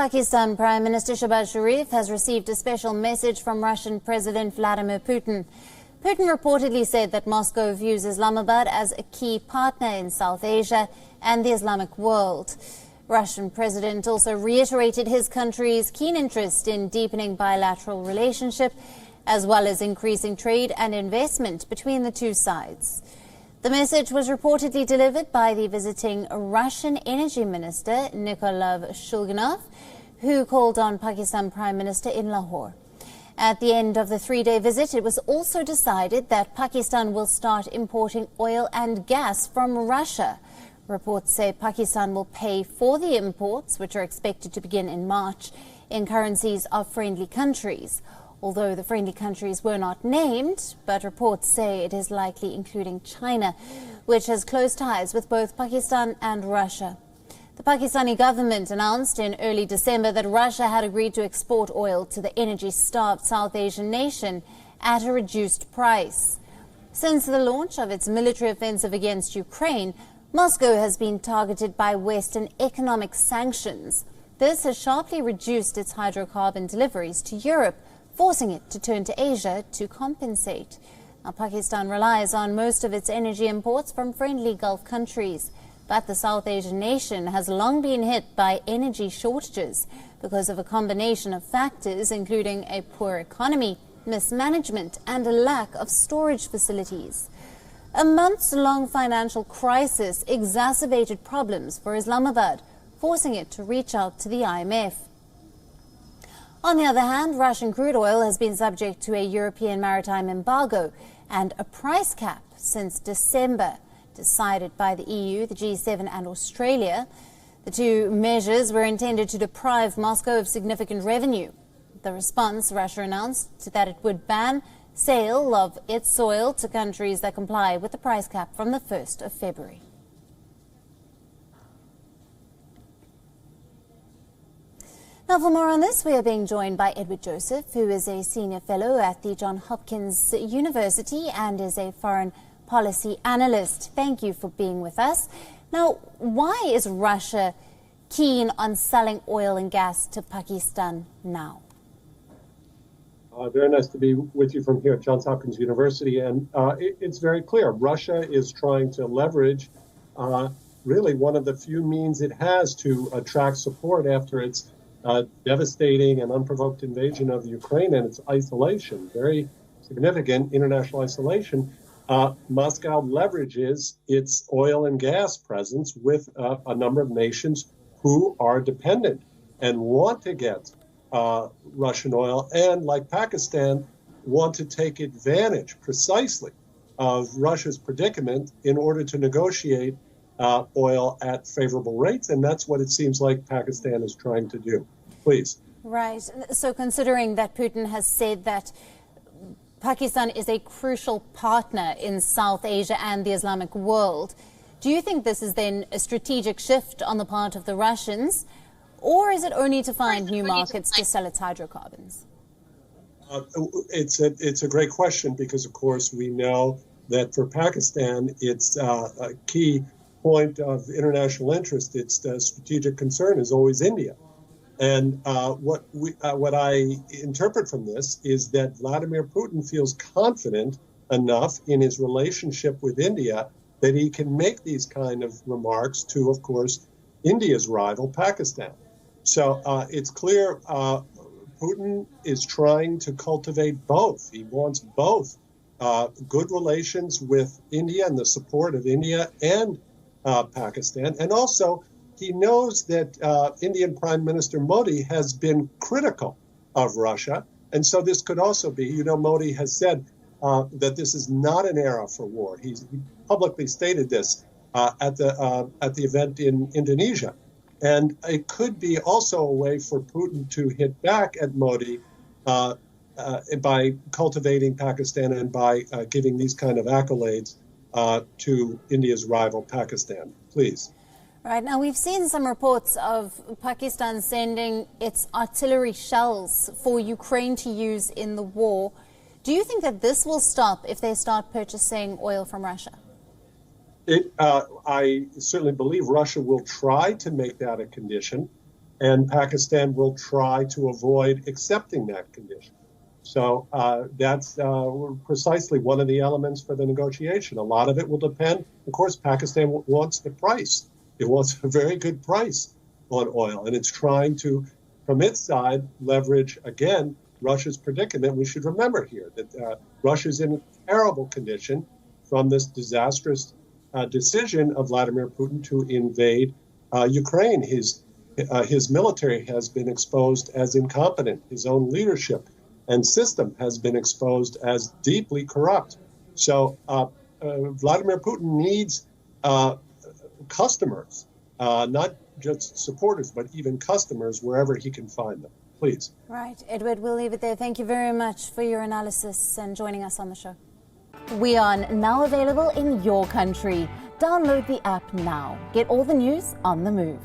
Pakistan Prime Minister Shehbaz Sharif has received a special message from Russian President Vladimir Putin. Putin reportedly said that Moscow views Islamabad as a key partner in South Asia and the Islamic world. Russian President also reiterated his country's keen interest in deepening bilateral relationship, as well as increasing trade and investment between the two sides. The message was reportedly delivered by the visiting Russian Energy Minister Nikolai Shulginov, who called on Pakistan Prime Minister in Lahore. At the end of the three-day visit, it was also decided that Pakistan will start importing oil and gas from Russia. Reports say Pakistan will pay for the imports, which are expected to begin in March, in currencies of friendly countries. Although the friendly countries were not named, but reports say it is likely including China, which has close ties with both Pakistan and Russia. The Pakistani government announced in early December that Russia had agreed to export oil to the energy-starved South Asian nation at a reduced price. Since the launch of its military offensive against Ukraine, Moscow has been targeted by Western economic sanctions. This has sharply reduced its hydrocarbon deliveries to Europe, forcing it to turn to Asia to compensate. Now, Pakistan relies on most of its energy imports from friendly Gulf countries, but the South Asian nation has long been hit by energy shortages because of a combination of factors, including a poor economy, mismanagement, and a lack of storage facilities. A months-long financial crisis exacerbated problems for Islamabad, forcing it to reach out to the IMF. On the other hand, Russian crude oil has been subject to a European maritime embargo and a price cap since December, decided by the EU, the G7 and Australia. The two measures were intended to deprive Moscow of significant revenue. The response, Russia announced that it would ban sale of its oil to countries that comply with the price cap from the 1st of February. Now, for more on this, we are being joined by Edward Joseph, who is a senior fellow at the Johns Hopkins University and is a foreign policy analyst. Thank you for being with us. Now, why is Russia keen on selling oil and gas to Pakistan now? Very nice to be with you from here at Johns Hopkins University. And it's very clear. Russia is trying to leverage really one of the few means it has to attract support after its devastating and unprovoked invasion of Ukraine and its isolation, very significant international isolation. Moscow leverages its oil and gas presence with a number of nations who are dependent and want to get Russian oil and, like Pakistan, want to take advantage precisely of Russia's predicament in order to negotiate oil at favorable rates, and that's what it seems like Pakistan is trying to do. Please. Right. So considering that Putin has said that Pakistan is a crucial partner in South Asia and the Islamic world, do you think this is then a strategic shift on the part of the Russians, or is it only to find new markets to sell its hydrocarbons? It's a great question because, of course, we know that for Pakistan, it's a key point of international interest. Its strategic concern is always India. And what I interpret from this is that Vladimir Putin feels confident enough in his relationship with India that he can make these kind of remarks to, of course, India's rival, Pakistan. So it's clear Putin is trying to cultivate both. He wants both good relations with India and the support of India and Pakistan. And also, he knows that Indian Prime Minister Modi has been critical of Russia. And so this could also be, Modi has said that this is not an era for war. He publicly stated this at the event in Indonesia. And it could be also a way for Putin to hit back at Modi by cultivating Pakistan and by giving these kind of accolades to India's rival, Pakistan. Please. Right. Now, we've seen some reports of Pakistan sending its artillery shells for Ukraine to use in the war. Do you think that this will stop if they start purchasing oil from Russia? I certainly believe Russia will try to make that a condition. and Pakistan will try to avoid accepting that condition. So that's precisely one of the elements for the negotiation. A lot of it will depend. Of course, Pakistan wants the price. It wants a very good price on oil, and it's trying to, from its side, leverage, again, Russia's predicament. We should remember here that Russia's in a terrible condition from this disastrous decision of Vladimir Putin to invade Ukraine. His military has been exposed as incompetent. His own leadership and system has been exposed as deeply corrupt. So Vladimir Putin needs customers, not just supporters, but even customers wherever he can find them. Please. Right. Edward, we'll leave it there. Thank you very much for your analysis and joining us on the show. WION, now available in your country. Download the app now. Get all the news on the move.